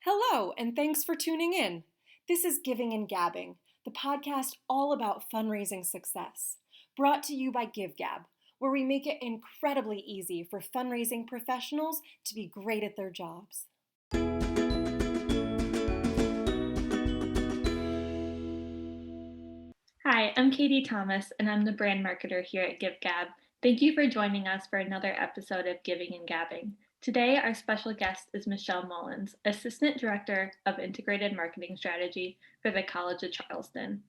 Hello, and thanks for tuning in. This is Giving Gabbing, the podcast all about fundraising success, brought to you by Give Gab, where we make it incredibly easy for fundraising professionals to be great at their jobs. Hi, I'm Katie Thomas, and I'm the brand marketer here at Give Gab. Thank you for joining us for another episode of Giving and Gabbing. Today, our special guest is Michelle Mullins, Assistant Director of Integrated Marketing Strategy for the College of Charleston.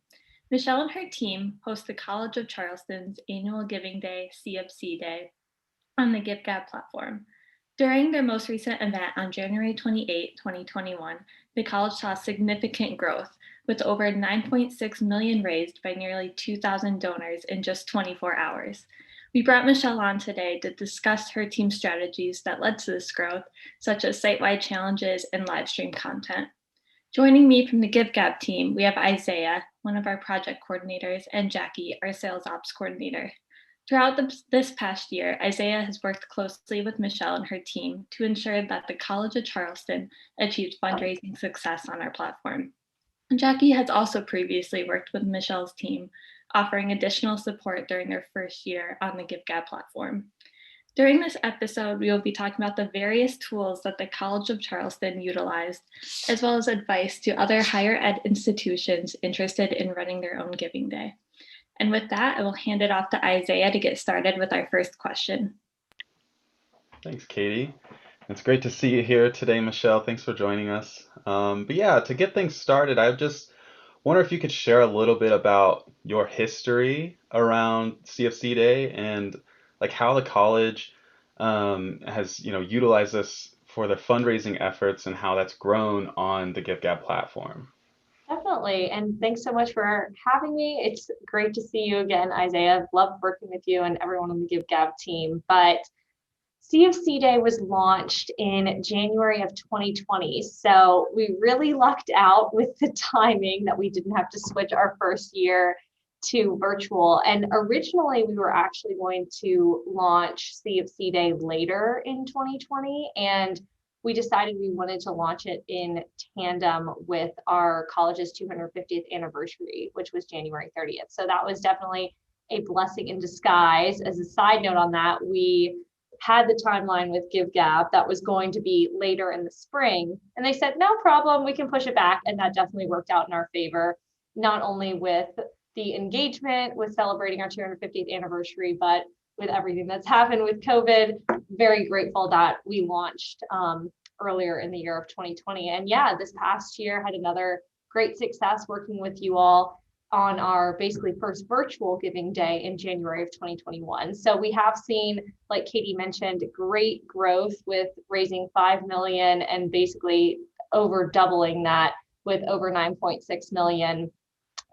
Michelle and her team host the College of Charleston's annual Giving Day, CofC Day, on the Give Gab platform. During their most recent event on January 28, 2021, the college saw significant growth, with over 9.6 million raised by nearly 2,000 donors in just 24 hours. We brought Michelle on today to discuss her team's strategies that led to this growth, such as site-wide challenges and live stream content. Joining me from the Give Gab team, we have Isaiah, one of our project coordinators, and Jackie, our sales ops coordinator. Throughout this past year, Isaiah has worked closely with Michelle and her team to ensure that the College of Charleston achieved fundraising success on our platform. Jackie has also previously worked with Michelle's team, offering additional support during their first year on the Give Gab platform. During this episode, we will be talking about the various tools that the College of Charleston utilized, as well as advice to other higher ed institutions interested in running their own Giving Day. And with that, I will hand it off to Isaiah to get started with our first question. Thanks, Katie. It's great to see you here today, Michelle. Thanks for joining us. But yeah, to get things started, I just wonder if you could share a little bit about your history around CofC Day and like how the college has utilized this for their fundraising efforts and how that's grown on the Give Gab platform. Definitely. And thanks so much for having me. It's great to see you again, Isaiah. I've loved working with you and everyone on the Give Gab team. But CofC Day was launched in January of 2020. So we really lucked out with the timing that we didn't have to switch our first year to virtual. And originally we were actually going to launch CofC Day later in 2020. And we decided we wanted to launch it in tandem with our college's 250th anniversary, which was January 30th. So that was definitely a blessing in disguise. As a side note on that, we had the timeline with Give Gab that was going to be later in the spring. And they said, no problem, we can push it back. And that definitely worked out in our favor, not only with the engagement with celebrating our 250th anniversary, but with everything that's happened with COVID. Very grateful that we launched earlier in the year of 2020. And yeah, this past year had another great success working with you all on our basically first virtual Giving Day in January of 2021. So we have seen, like Katie mentioned, great growth with raising 5 million and basically over doubling that with over 9.6 million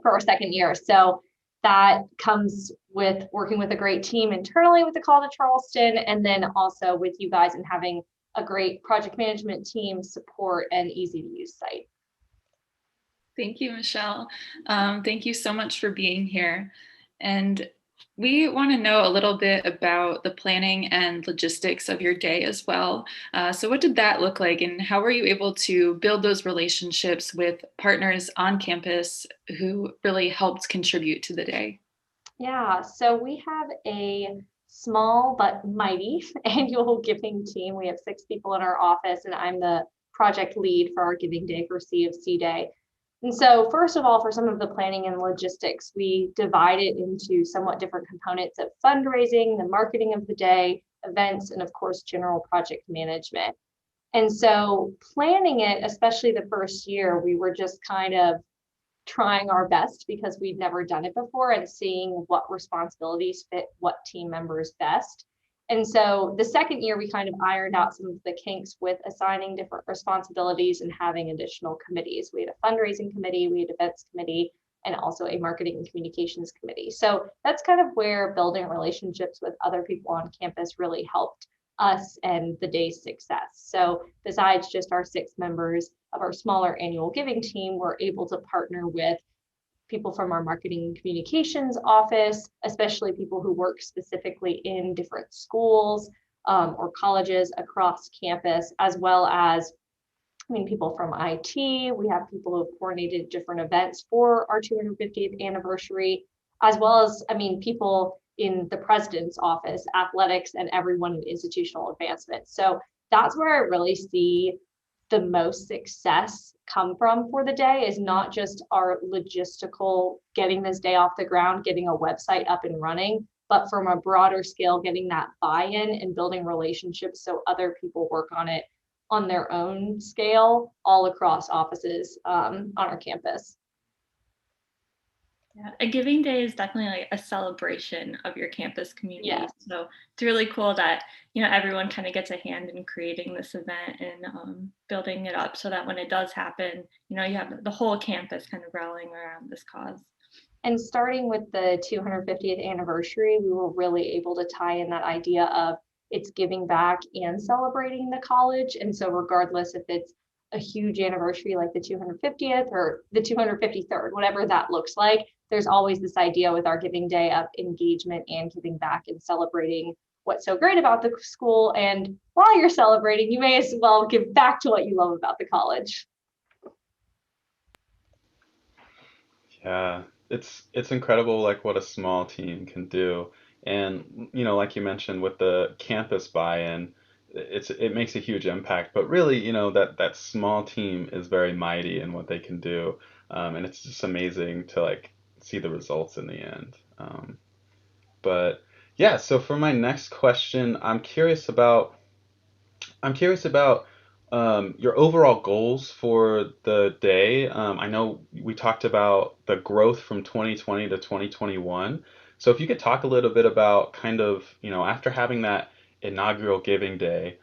for our second year. So that comes with working with a great team internally with the College of Charleston, and then also with you guys and having a great project management team, support, and easy to use site. Thank you, Michelle. Thank you so much for being here. And we want to know a little bit about the planning and logistics of your day as well. So what did that look like, and how were you able to build those relationships with partners on campus who really helped contribute to the day? Yeah, so we have a small but mighty annual giving team. We have 6 people in our office, and I'm the project lead for our Giving Day for CofC Day. And so first of all, for some of the planning and logistics, we divide it into somewhat different components of fundraising, the marketing of the day, events, and of course, general project management. And so planning it, especially the first year, we were just kind of trying our best because we'd never done it before and seeing what responsibilities fit what team members best. And so the second year, we kind of ironed out some of the kinks with assigning different responsibilities and having additional committees. We had a fundraising committee, we had an events committee, and also a marketing and communications committee. So that's kind of where building relationships with other people on campus really helped us and the day's success. So besides just our 6 members of our smaller annual giving team, we're able to partner with people from our marketing and communications office, especially people who work specifically in different schools or colleges across campus, as well as people from IT, we have people who have coordinated different events for our 250th anniversary, as well as, people in the president's office, athletics, and everyone in institutional advancement. So that's where I really see the most success come from for the day, is not just our logistical getting this day off the ground, getting a website up and running, but from a broader scale, getting that buy-in and building relationships so other people work on it on their own scale all across offices on our campus. Yeah, a Giving Day is definitely like a celebration of your campus community. Yeah. So it's really cool that, everyone kind of gets a hand in creating this event and building it up so that when it does happen, you have the whole campus kind of rallying around this cause. And starting with the 250th anniversary, we were really able to tie in that idea of it's giving back and celebrating the college. And so regardless if it's a huge anniversary like the 250th or the 253rd, whatever that looks like, there's always this idea with our Giving Day of engagement and giving back and celebrating what's so great about the school. And while you're celebrating, you may as well give back to what you love about the college. Yeah, it's incredible like what a small team can do. And like you mentioned with the campus buy-in, it makes a huge impact. But really, that small team is very mighty in what they can do. And it's just amazing to like see the results in the end. But yeah, so for my next question, I'm curious about your overall goals for the day. I know we talked about the growth from 2020 to 2021. So if you could talk a little bit about kind of, after having that inaugural Giving Day,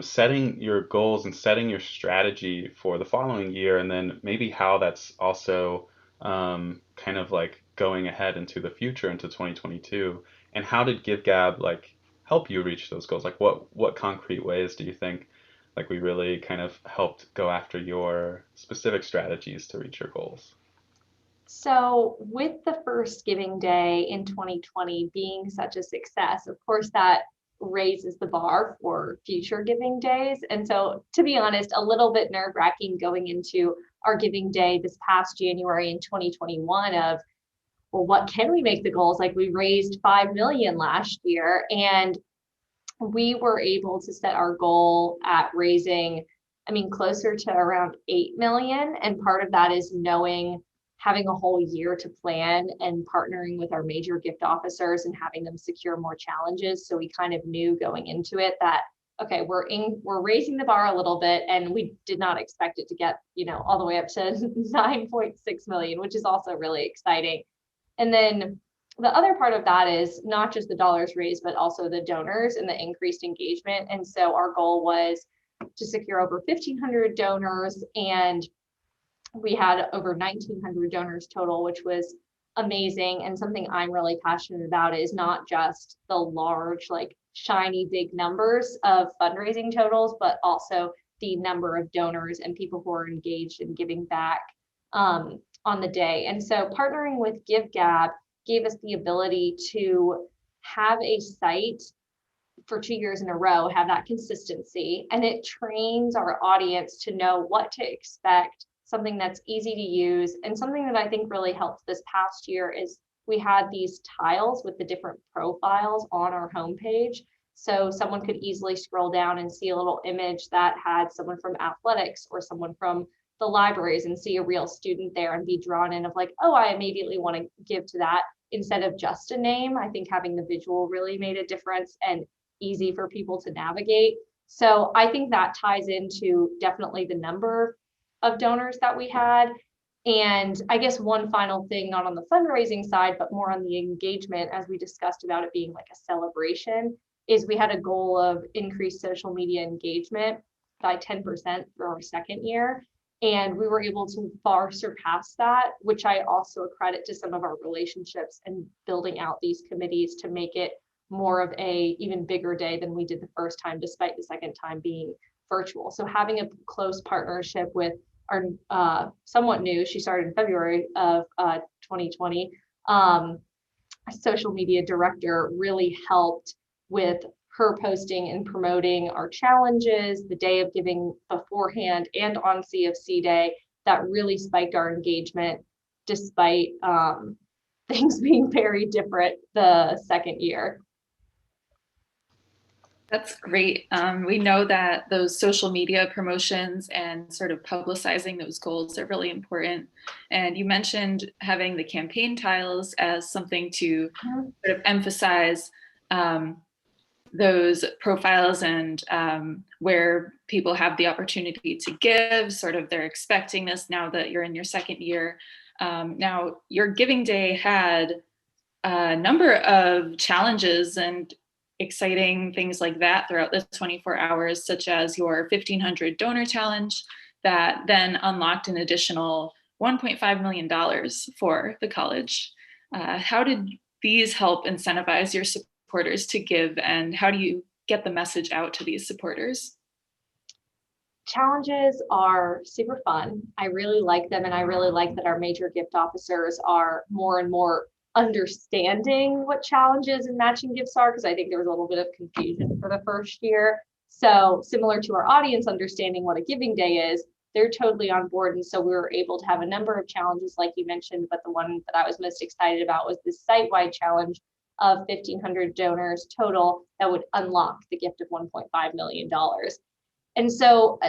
setting your goals and setting your strategy for the following year, and then maybe how that's also kind of like going ahead into the future into 2022. And how did GiveGab like help you reach those goals? Like what concrete ways do you think like we really kind of helped go after your specific strategies to reach your goals? So with the first Giving Day in 2020 being such a success, of course, that raises the bar for future Giving Days. And so, to be honest, a little bit nerve-wracking going into our Giving Day this past January in 2021 of, well, what can we make the goals? Like we raised 5 million last year, and we were able to set our goal at raising, closer to around 8 million. And part of that is having a whole year to plan and partnering with our major gift officers and having them secure more challenges. So we kind of knew going into it that, okay, we're raising the bar a little bit, and we did not expect it to get, all the way up to 9.6 million, which is also really exciting. And then the other part of that is not just the dollars raised, but also the donors and the increased engagement. And so our goal was to secure over 1,500 donors, and we had over 1,900 donors total, which was amazing. And something I'm really passionate about is not just the large, like shiny, big numbers of fundraising totals, but also the number of donors and people who are engaged in giving back on the day. And so partnering with GiveGab gave us the ability to have a site for 2 years in a row, have that consistency, and it trains our audience to know what to expect, something that's easy to use. And something that I think really helped this past year is we had these tiles with the different profiles on our homepage. So someone could easily scroll down and see a little image that had someone from athletics or someone from the libraries and see a real student there and be drawn in of like, oh, I immediately want to give to that instead of just a name. I think having the visual really made a difference and easy for people to navigate. So I think that ties into definitely the number of donors that we had. And I guess one final thing, not on the fundraising side, but more on the engagement, as we discussed about it being like a celebration, is we had a goal of increased social media engagement by 10% for our second year. And we were able to far surpass that, which I also credit to some of our relationships and building out these committees to make it more of a even bigger day than we did the first time, despite the second time being virtual. So having a close partnership with our somewhat new, she started in February of 2020, social media director really helped with her posting and promoting our challenges the day of giving beforehand and on CFC Day that really spiked our engagement despite things being very different the second year. That's great. We know that those social media promotions and sort of publicizing those goals are really important. And you mentioned having the campaign tiles as something to sort of emphasize those profiles and where people have the opportunity to give, sort of they're expecting this now that you're in your second year. Now, your Giving Day had a number of challenges and exciting things like that throughout the 24 hours, such as your 1,500 donor challenge that then unlocked an additional $1.5 million for the college. How did these help incentivize your supporters to give, and how do you get the message out to these supporters? Challenges are super fun. I really like them, and I really like that our major gift officers are more and more understanding what challenges and matching gifts are, because I think there was a little bit of confusion for the first year. So similar to our audience understanding what a Giving Day is, they're totally on board. And so we were able to have a number of challenges like you mentioned, but the one that I was most excited about was this site-wide challenge of 1,500 donors total that would unlock the gift of $1.5 million. And so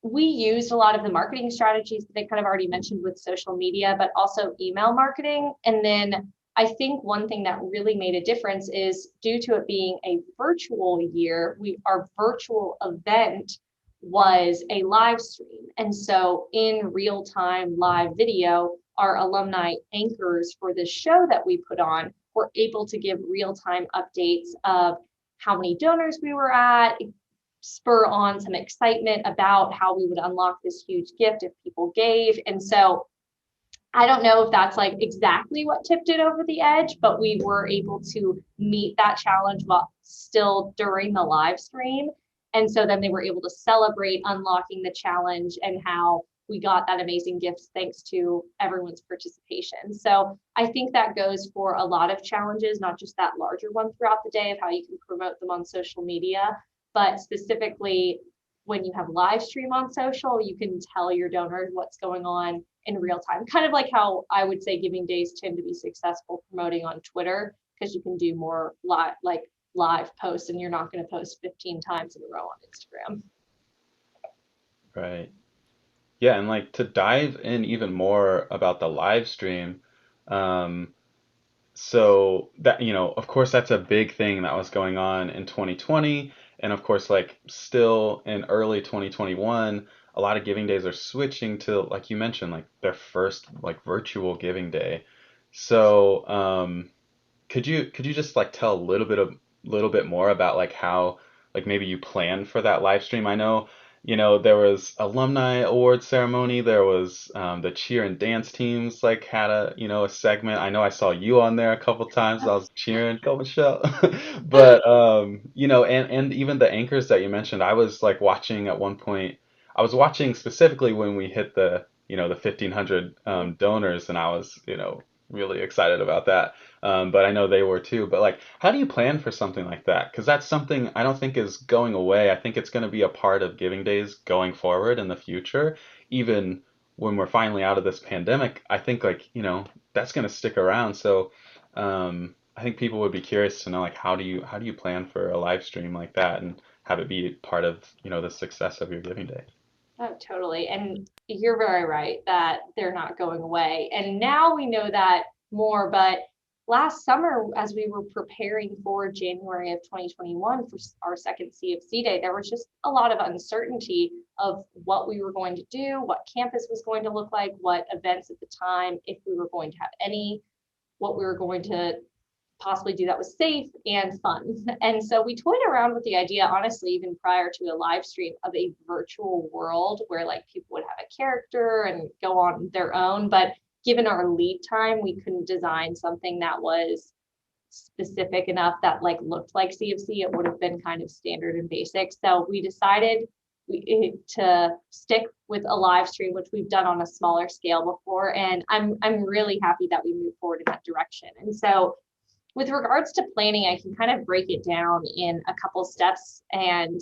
we used a lot of the marketing strategies that they kind of already mentioned with social media, but also email marketing. And then I think one thing that really made a difference is due to it being a virtual year, our virtual event was a live stream. And so in real time live video, our alumni anchors for this show that we put on were able to give real time updates of how many donors we were at, spur on some excitement about how we would unlock this huge gift if people gave. And so I don't know if that's like exactly what tipped it over the edge, but we were able to meet that challenge while still during the live stream. And so then they were able to celebrate unlocking the challenge and how we got that amazing gift thanks to everyone's participation. So I think that goes for a lot of challenges, not just that larger one throughout the day of how you can promote them on social media, but specifically when you have live stream on social, you can tell your donors what's going on in real time. Kind of like how I would say Giving Days tend to be successful promoting on Twitter, because you can do more live posts and you're not going to post 15 times in a row on Instagram. Right. Yeah, and like to dive in even more about the live stream, so that, of course, that's a big thing that was going on in 2020. And of course, like still in early 2021, a lot of Giving Days are switching to, like you mentioned, like their first like virtual Giving Day. So, could you just like tell a little bit more about like how like maybe you planned for that live stream? I know, there was alumni award ceremony. There was the cheer and dance teams like had a segment. I know I saw you on there a couple times. I was cheering, go Michelle. But and even the anchors that you mentioned, I was like watching at one point. I was watching specifically when we hit the 1,500 donors, and I was really excited about that. But I know they were too. But like, how do you plan for something like that? Because that's something I don't think is going away. I think it's going to be a part of Giving Days going forward in the future. Even when we're finally out of this pandemic, I think like, that's going to stick around. So I think people would be curious to know like, how do you plan for a live stream like that and have it be part of, the success of your Giving Day? Oh, totally. And you're very right that they're not going away. And now we know that more, but last summer, as we were preparing for January of 2021 for our second CofC Day, there was just a lot of uncertainty of what we were going to do, what campus was going to look like, what events at the time, if we were going to have any, what we were going to possibly do that was safe and fun. And so we toyed around with the idea, honestly, even prior to a live stream, of a virtual world where like people would have a character and go on their own. But given our lead time, we couldn't design something that was specific enough that like looked like CofC. It would have been kind of standard and basic. So we decided to stick with a live stream, which we've done on a smaller scale before. And I'm really happy that we moved forward in that direction. And so with regards to planning, I can kind of break it down in a couple steps. And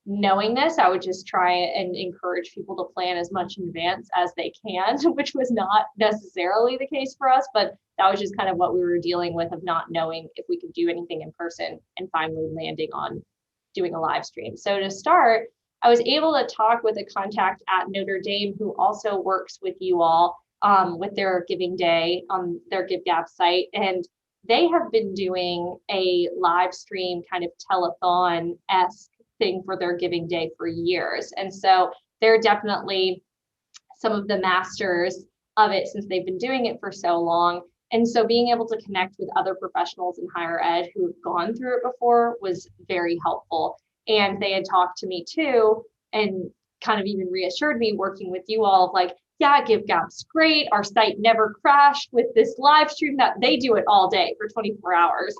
knowing this, I would just try and encourage people to plan as much in advance as they can, which was not necessarily the case for us, but that was just kind of what we were dealing with, of not knowing if we could do anything in person and finally landing on doing a live stream. So to start, I was able to talk with a contact at Notre Dame who also works with you all with their Giving Day on their Give Gab site. And they have been doing a live stream kind of telethon-esque thing for their Giving Day for years. And so they're definitely some of the masters of it since they've been doing it for so long. And so being able to connect with other professionals in higher ed who have gone through it before was very helpful. And they had talked to me too, and kind of even reassured me working with you all of like, yeah, Give Gab's great. Our site never crashed with this live stream. That they do it all day for 24 hours.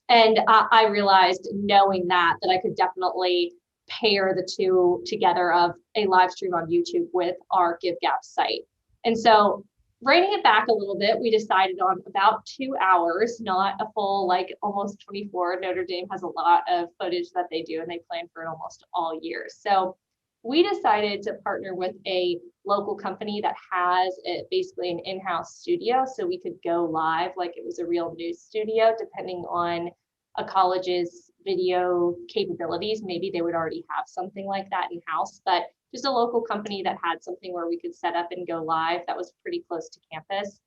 And I realized knowing that I could definitely pair the two together of a live stream on YouTube with our Give Gab site. And so reining it back a little bit, we decided on about 2 hours, not a full like almost 24. Notre Dame has a lot of footage that they do and they plan for it almost all year. So we decided to partner with a local company that has basically an in-house studio, so we could go live like it was a real news studio, depending on a college's video capabilities. Maybe they would already have something like that in-house, but just a local company that had something where we could set up and go live that was pretty close to campus.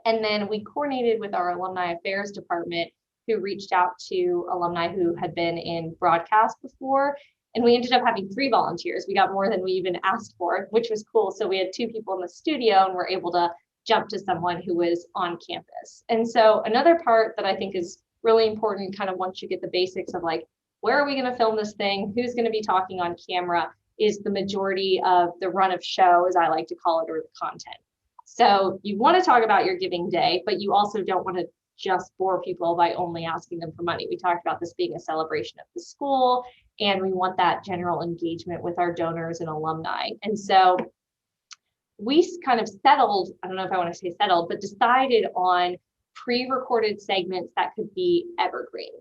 And then we coordinated with our alumni affairs department, who reached out to alumni who had been in broadcast before. And we ended up having 3 volunteers. We got more than we even asked for, which was cool. So we had 2 people in the studio and we're able to jump to someone who was on campus. And so another part that I think is really important, kind of once you get the basics of like, where are we going to film this thing? Who's going to be talking on camera, is the majority of the run of show, as I like to call it, or the content. So you want to talk about your Giving Day, but you also don't want to just bore people by only asking them for money. We talked about this being a celebration of the school, and we want that general engagement with our donors and alumni. And so we kind of settled, I don't know if I want to say settled, but decided on pre-recorded segments that could be evergreen.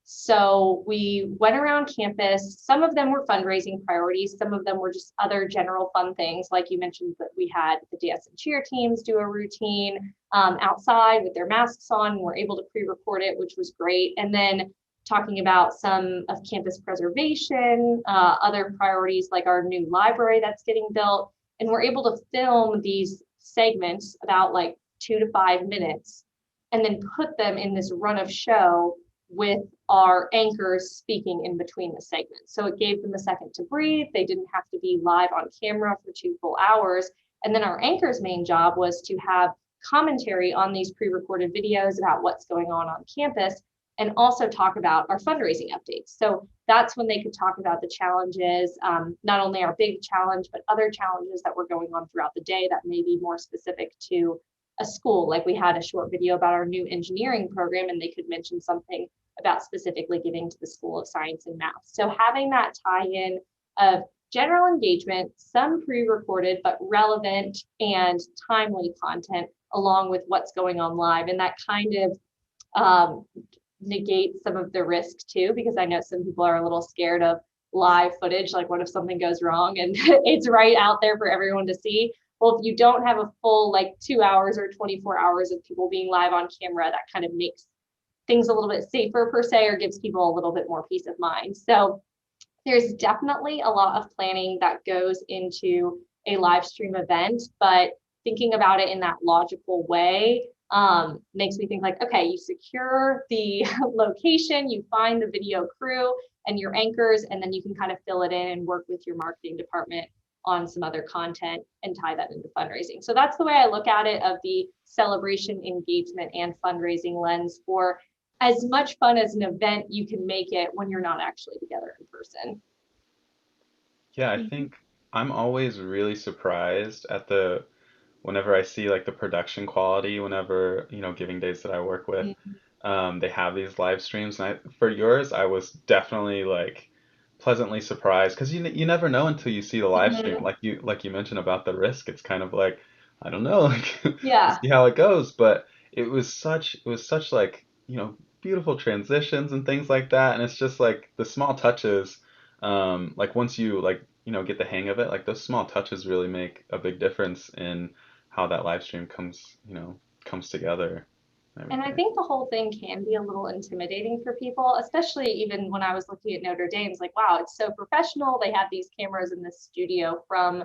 So we went around campus. Some of them were fundraising priorities. Some of them were just other general fun things. Like you mentioned, that we had the dance and cheer teams do a routine outside with their masks on, and we're able to pre-record it, which was great. And then talking about some of campus preservation, other priorities like our new library that's getting built. And we're able to film these segments about like 2 to 5 minutes and then put them in this run of show with our anchors speaking in between the segments. So it gave them a second to breathe. They didn't have to be live on camera for 2 full hours. And then our anchor's main job was to have commentary on these pre-recorded videos about what's going on campus, and also talk about our fundraising updates. So that's when they could talk about the challenges, not only our big challenge, but other challenges that were going on throughout the day that may be more specific to a school. Like we had a short video about our new engineering program, and they could mention something about specifically giving to the School of Science and Math. So having that tie-in of general engagement, some pre-recorded but relevant and timely content, along with what's going on live, and that kind of negate some of the risk too, because I know some people are a little scared of live footage. Like, what if something goes wrong and it's right out there for everyone to see? Well, if you don't have a full like 2 hours or 24 hours of people being live on camera, that kind of makes things a little bit safer per se, or gives people a little bit more peace of mind. So there's definitely a lot of planning that goes into a live stream event, but thinking about it in that logical way makes me think like, okay, you secure the location, you find the video crew and your anchors, and then you can kind of fill it in and work with your marketing department on some other content and tie that into fundraising. So that's the way I look at it, of the celebration, engagement, and fundraising lens, for as much fun as an event you can make it when you're not actually together in person. Yeah, I think I'm always really surprised at whenever I see like the production quality, whenever, Giving Days that I work with, they have these live streams. And for yours, I was definitely like pleasantly surprised, because you never know until you see the live stream. Like you mentioned about the risk, it's kind of like, I don't know, like we'll Yeah. see how it goes. But it was such like beautiful transitions and things like that. And it's just like the small touches, like once you like, get the hang of it, like those small touches really make a big difference in how that live stream comes together and And I everything. think the whole thing can be a little intimidating for people, especially even when I was looking at Notre Dame. It's like, wow, it's so professional. They have these cameras in this studio from,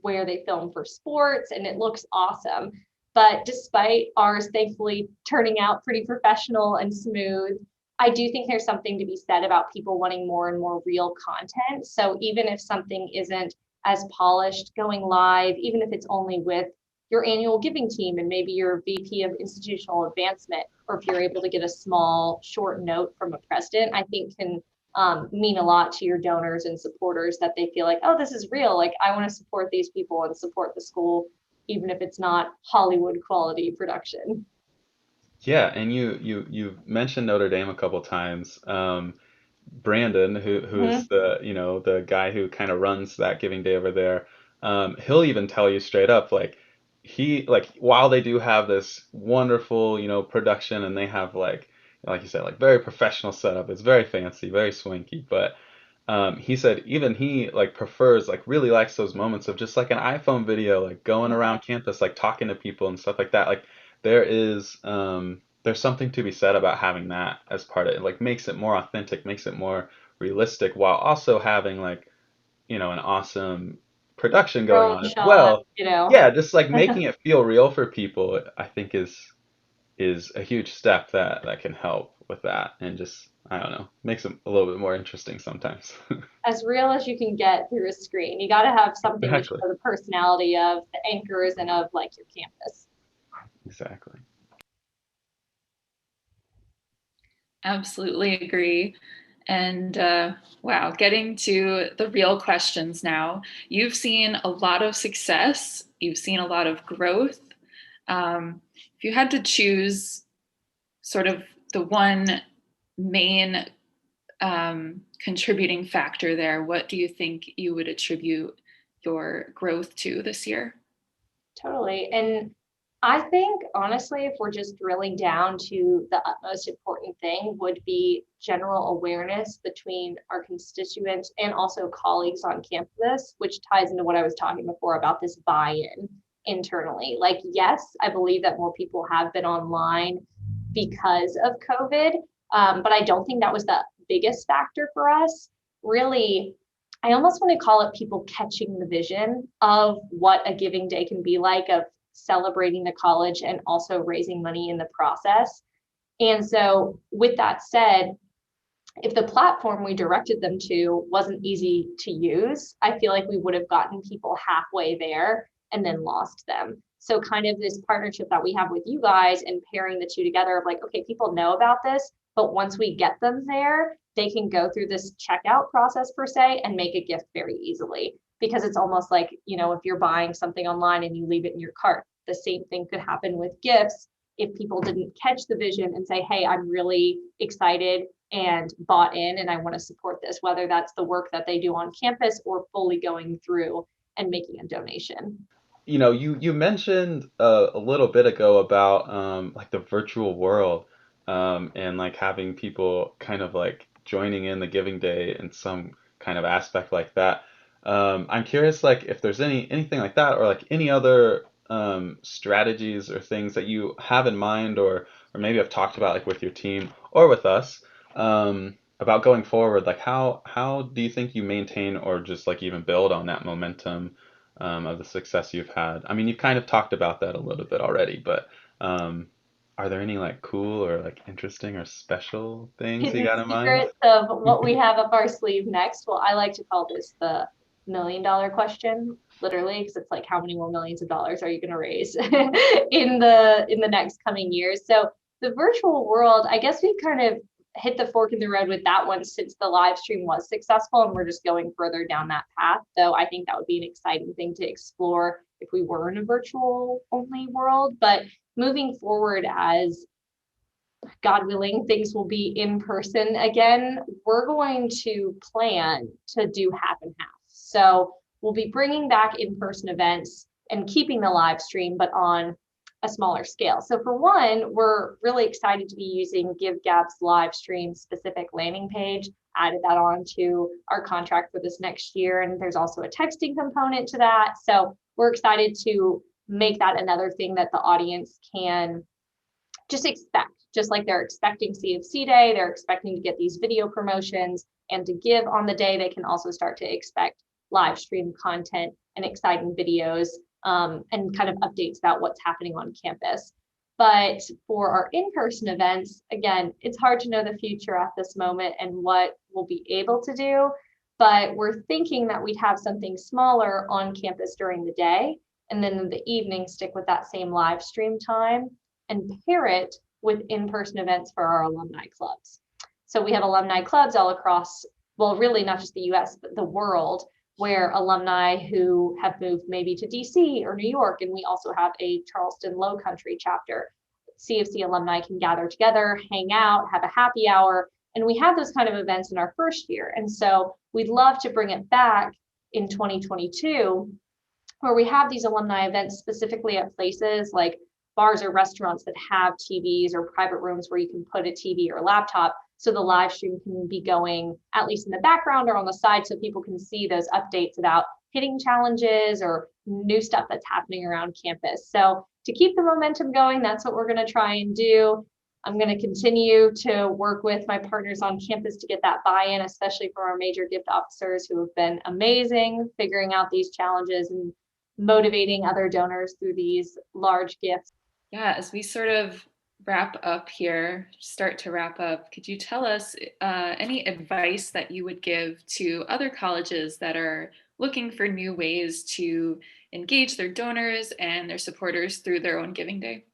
where they film for sports, and it looks awesome. But despite ours thankfully turning out pretty professional and smooth, I do think there's something to be said about people wanting more and more real content. So even if something isn't as polished going live, even if it's only with your annual giving team and maybe your VP of institutional advancement, or if you're able to get a small short note from a president, I think can mean a lot to your donors and supporters, that they feel like, oh, this is real. Like, I want to support these people and support the school, even if it's not Hollywood quality production. Yeah, and you mentioned Notre Dame a couple times. Brandon, who's Mhm. the guy who kind of runs that giving day over there, he'll even tell you straight up, like while they do have this wonderful production, and they have like you said, like very professional setup, it's very fancy, very swanky, but he said even he like prefers, like really likes those moments of just like an iPhone video, like going around campus, like talking to people and stuff like that. Like there's something to be said about having that as part of it. Like makes it more authentic, makes it more realistic, while also having like an awesome production going Drone on as shot, well. you know. Yeah, just like making it feel real for people, I think is a huge step that can help with that, and just I don't know, makes it a little bit more interesting sometimes. As real as you can get through a screen. You got to have something to Exactly. show the personality of the anchors and of like your campus. Exactly. Absolutely agree. And wow, getting to the real questions now. You've seen a lot of success, you've seen a lot of growth. If you had to choose sort of the one main contributing factor there, what do you think you would attribute your growth to this year? Totally. And I think, honestly, if we're just drilling down to the utmost important thing, would be general awareness between our constituents and also colleagues on campus, which ties into what I was talking before about this buy-in internally. Like, yes, I believe that more people have been online because of COVID, but I don't think that was the biggest factor for us. Really, I almost want to call it people catching the vision of what a giving day can be like, of celebrating the college and also raising money in the process. And so, with that said, if the platform we directed them to wasn't easy to use, I feel like we would have gotten people halfway there and then lost them. So, kind of this partnership that we have with you guys and pairing the two together of like, okay, people know about this, but once we get them there, they can go through this checkout process per se and make a gift very easily. Because it's almost like, if you're buying something online and you leave it in your cart, the same thing could happen with gifts if people didn't catch the vision and say, hey, I'm really excited and bought in and I want to support this, whether that's the work that they do on campus or fully going through and making a donation. You mentioned a little bit ago about like the virtual world, and like having people kind of like joining in the Giving Day in some kind of aspect like that. I'm curious, like if there's anything like that, or like any other strategies or things that you have in mind, or maybe have talked about like with your team or with us, about going forward. Like how do you think you maintain or just like even build on that momentum of the success you've had? I mean, you've kind of talked about that a little bit already, but are there any like cool or like interesting or special things you Hidden got in mind? secrets of what we have up our sleeve next. Well, I like to call this the $1 million question, literally, because it's like, how many more millions of dollars are you going to raise in the next coming years? So the virtual world, I guess we kind of hit the fork in the road with that one since the live stream was successful, and we're just going further down that path. So I think that would be an exciting thing to explore if we were in a virtual only world. But moving forward, as God willing, things will be in person again, we're going to plan to do half and half. So we'll be bringing back in-person events and keeping the live stream, but on a smaller scale. So for one, we're really excited to be using Give Gab's live stream specific landing page, added that on to our contract for this next year. And there's also a texting component to that. So we're excited to make that another thing that the audience can just expect. Just like they're expecting CofC Day, they're expecting to get these video promotions and to give on the day, they can also start to expect live stream content and exciting videos and kind of updates about what's happening on campus. But for our in-person events, again, it's hard to know the future at this moment and what we'll be able to do, but we're thinking that we'd have something smaller on campus during the day, and then in the evening stick with that same live stream time and pair it with in-person events for our alumni clubs. So we have alumni clubs all across, well, really not just the US, but the world, where alumni who have moved maybe to DC or New York, and we also have a Charleston Low Country chapter. CofC alumni can gather together, hang out, have a happy hour, and we have those kind of events in our first year. And so we'd love to bring it back in 2022, where we have these alumni events specifically at places like bars or restaurants that have TVs or private rooms where you can put a TV or laptop, so the live stream can be going at least in the background or on the side so people can see those updates about hitting challenges or new stuff that's happening around campus. So to keep the momentum going, that's what we're going to try and do. I'm going to continue to work with my partners on campus to get that buy-in, especially for our major gift officers who have been amazing figuring out these challenges and motivating other donors through these large gifts. Yeah, as we sort of start to wrap up, could you tell us any advice that you would give to other colleges that are looking for new ways to engage their donors and their supporters through their own Giving Day?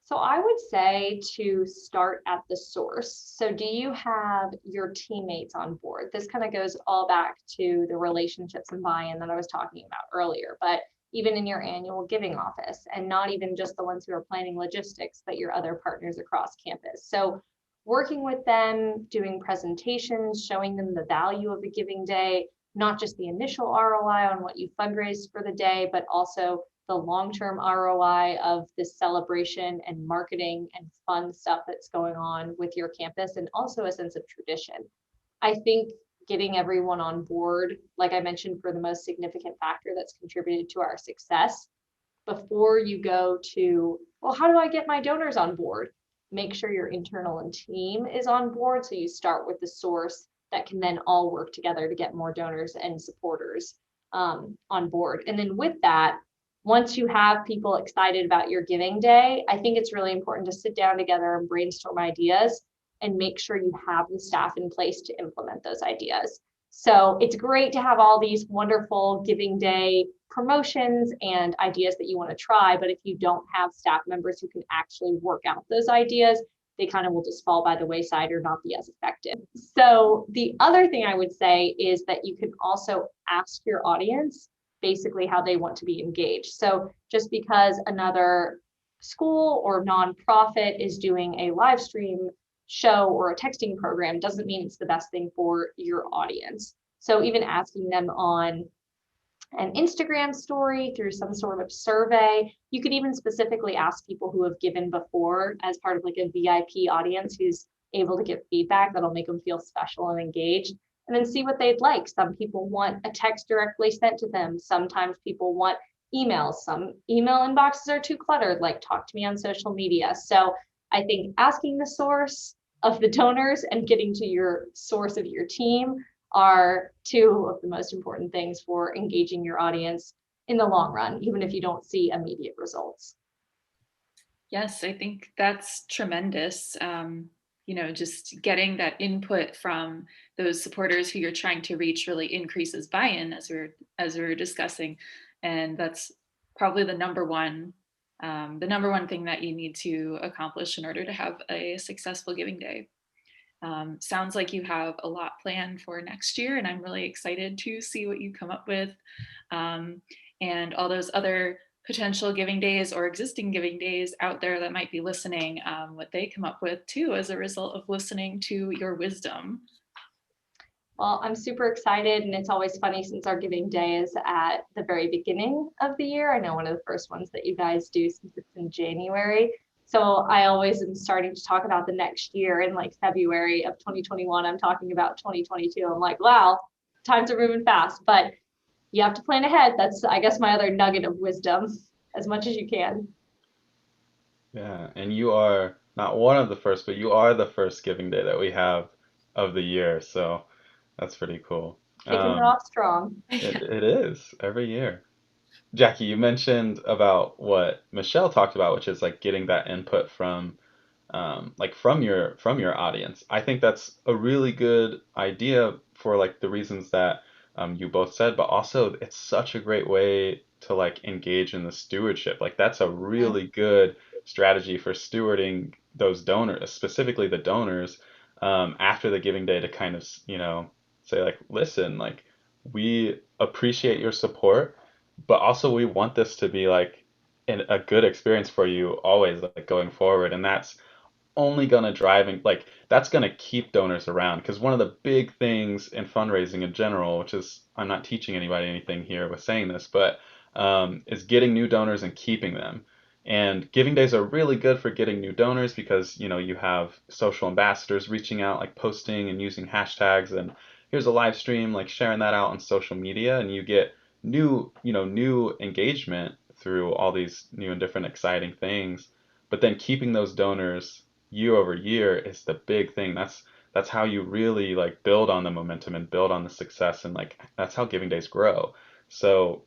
So I would say to start at the source. So do you have your teammates on board? This kind of goes all back to the relationships and buy-in that I was talking about earlier, but even in your annual giving office, and not even just the ones who are planning logistics, but your other partners across campus. So working with them, doing presentations, showing them the value of the Giving Day, not just the initial ROI on what you fundraised for the day, but also the long-term ROI of this celebration and marketing and fun stuff that's going on with your campus, and also a sense of tradition. I think getting everyone on board, like I mentioned, for the most significant factor that's contributed to our success, before you go to, well, how do I get my donors on board? Make sure your internal and team is on board. So you start with the source that can then all work together to get more donors and supporters on board. And then with that, once you have people excited about your Giving Day, I think it's really important to sit down together and brainstorm ideas and make sure you have the staff in place to implement those ideas. So it's great to have all these wonderful Giving Day promotions and ideas that you want to try, but if you don't have staff members who can actually work out those ideas, they kind of will just fall by the wayside or not be as effective. So the other thing I would say is that you can also ask your audience basically how they want to be engaged. So just because another school or nonprofit is doing a live stream show or a texting program doesn't mean it's the best thing for your audience. So even asking them on an Instagram story through some sort of survey, you could even specifically ask people who have given before as part of like a VIP audience who's able to give feedback that'll make them feel special and engaged, and then see what they'd like. Some people want a text directly sent to them. Sometimes people want emails. Some email inboxes are too cluttered, like talk to me on social media. So I think asking the source of the donors and getting to your source of your team are two of the most important things for engaging your audience in the long run, even if you don't see immediate results. Yes, I think that's tremendous. Just getting that input from those supporters who you're trying to reach really increases buy-in, as we were discussing, and that's probably the number one thing that you need to accomplish in order to have a successful Giving Day. Sounds like you have a lot planned for next year, and I'm really excited to see what you come up with, and all those other potential Giving Days or existing Giving Days out there that might be listening, what they come up with too as a result of listening to your wisdom. Well, I'm super excited, and it's always funny since our Giving Day is at the very beginning of the year. I know one of the first ones that you guys do since it's in January. So I always am starting to talk about the next year in like February of 2021. I'm talking about 2022. I'm like, wow, times are moving fast, but you have to plan ahead. That's, I guess, my other nugget of wisdom, as much as you can. Yeah, and you are not one of the first, but you are the first Giving Day that we have of the year, so that's pretty cool. Kicking it Um, off strong. it is every year. Jackie, you mentioned about what Michelle talked about, which is like getting that input from like from your audience. I think that's a really good idea for like the reasons that you both said, but also it's such a great way to like engage in the stewardship. Like that's a really good strategy for stewarding those donors, specifically the donors, after the Giving Day to kind of, say like, listen, like we appreciate your support, but also we want this to be like a good experience for you always, like going forward. And that's only going to drive and like that's going to keep donors around because one of the big things in fundraising in general, which is I'm not teaching anybody anything here with saying this, but is getting new donors and keeping them. And giving days are really good for getting new donors because you have social ambassadors reaching out, like posting and using hashtags, and here's a live stream, like sharing that out on social media, and you get new engagement through all these new and different exciting things. But then keeping those donors year over year is the big thing. That's how you really like build on the momentum and build on the success, and like that's how Giving Days grow. So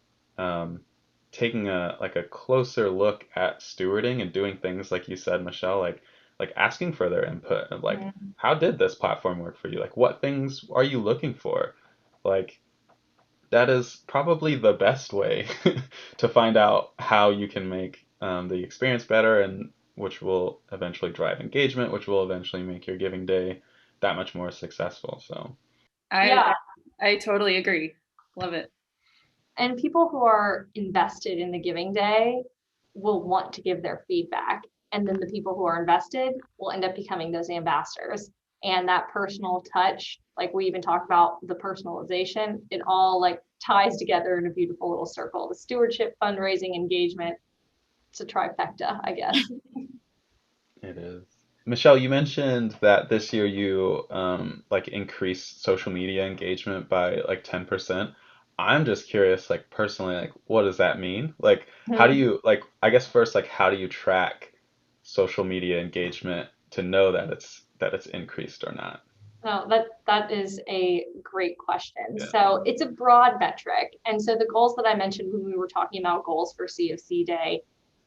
taking a closer look at stewarding and doing things like you said, Michelle, like asking for their input of like how did this platform work for you? Like what things are you looking for? Like that is probably the best way to find out how you can make the experience better, and which will eventually drive engagement, which will eventually make your Giving Day that much more successful. So, I I totally agree. Love it. And people who are invested in the Giving Day will want to give their feedback. And then the people who are invested will end up becoming those ambassadors. And that personal touch, like we even talked about the personalization, it all like ties together in a beautiful little circle. The stewardship, fundraising, engagement, it's a trifecta, I guess. it is. Michelle, you mentioned that this year you like increased social media engagement by like 10%. I'm just curious, like personally, like what does that mean? Like how do you like I guess first like how do you track social media engagement to know that it's increased or not? No, that is a great question. Yeah. So it's a broad metric. And so the goals that I mentioned when we were talking about goals for CofC Day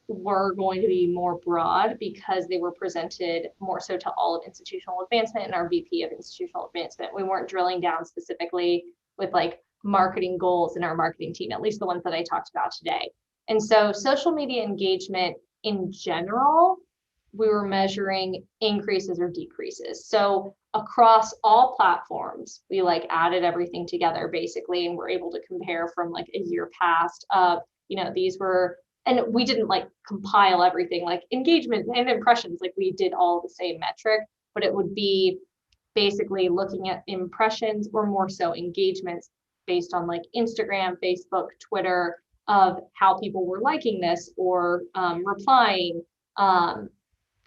were going to be more broad because they were presented more so to all of institutional advancement and our VP of institutional advancement. We weren't drilling down specifically with like marketing goals in our marketing team, at least the ones that I talked about today. And so social media engagement in general, we were measuring increases or decreases. So across all platforms, we like added everything together basically, and we're able to compare from like a year past of, these were, and we didn't like compile everything like engagement and impressions, like we did all the same metric, but it would be basically looking at impressions or more so engagements based on like Instagram, Facebook, Twitter, of how people were liking this or replying,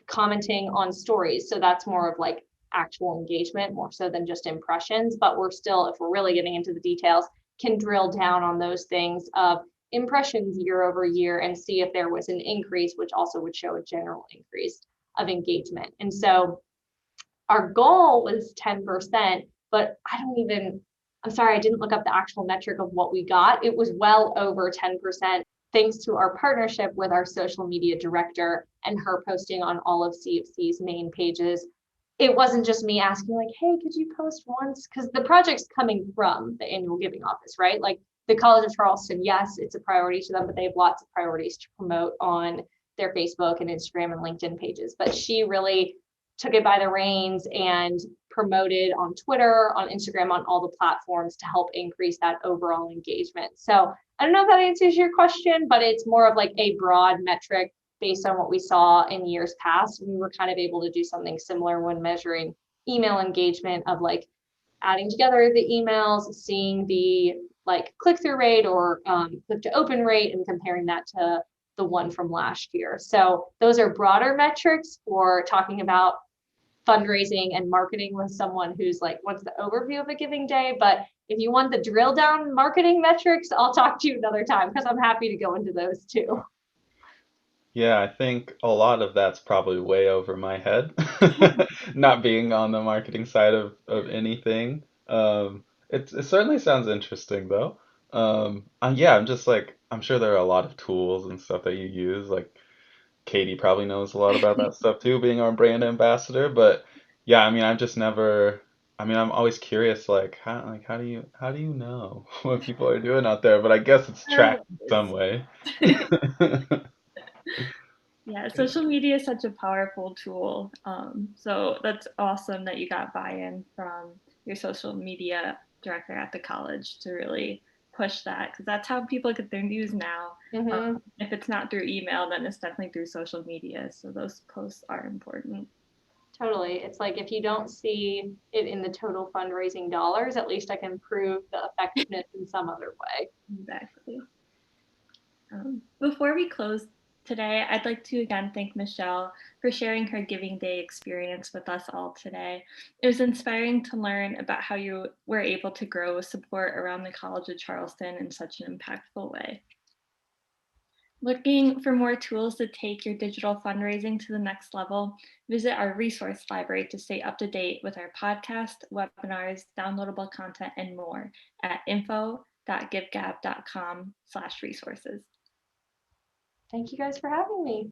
commenting on stories. So that's more of like actual engagement more so than just impressions, but we're still, if we're really getting into the details, can drill down on those things of impressions year over year and see if there was an increase, which also would show a general increase of engagement. And so our goal was 10%, but I'm sorry, I didn't look up the actual metric of what we got. It was well over 10%, thanks to our partnership with our social media director and her posting on all of CofC's main pages. It wasn't just me asking like, hey, could you post once? Because the project's coming from the annual giving office, right? Like the College of Charleston, yes, it's a priority to them, but they have lots of priorities to promote on their Facebook and Instagram and LinkedIn pages. But she really took it by the reins and promoted on Twitter, on Instagram, on all the platforms to help increase that overall engagement. So I don't know if that answers your question, but it's more of like a broad metric based on what we saw in years past. We were kind of able to do something similar when measuring email engagement of like adding together the emails, seeing the like click-through rate or click to open rate and comparing that to the one from last year. So those are broader metrics for talking about fundraising and marketing with someone who's like, what's the overview of a giving day? But if you want the drill down marketing metrics, I'll talk to you another time because I'm happy to go into those too. Yeah, I think a lot of that's probably way over my head, not being on the marketing side of anything. It certainly sounds interesting though. Yeah, I'm just like, I'm sure there are a lot of tools and stuff that you use. Like Katie probably knows a lot about that stuff too, being our brand ambassador. But yeah, I mean, I've just never, I mean, I'm always curious, like how do you know what people are doing out there? But I guess it's tracked in some way. Yeah, social media is such a powerful tool. So that's awesome that you got buy-in from your social media director at the college to really push that, because that's how people get their news now. If it's not through email, then it's definitely through social media. So those posts are important. Totally. It's like if you don't see it in the total fundraising dollars, at least I can prove the effectiveness in some other way. Exactly. Before we close today, I'd like to again thank Michelle for sharing her Giving Day experience with us all today. It was inspiring to learn about how you were able to grow support around the College of Charleston in such an impactful way. Looking for more tools to take your digital fundraising to the next level, visit our resource library to stay up to date with our podcast, webinars, downloadable content, and more at info.givegab.com/resources. Thank you guys for having me.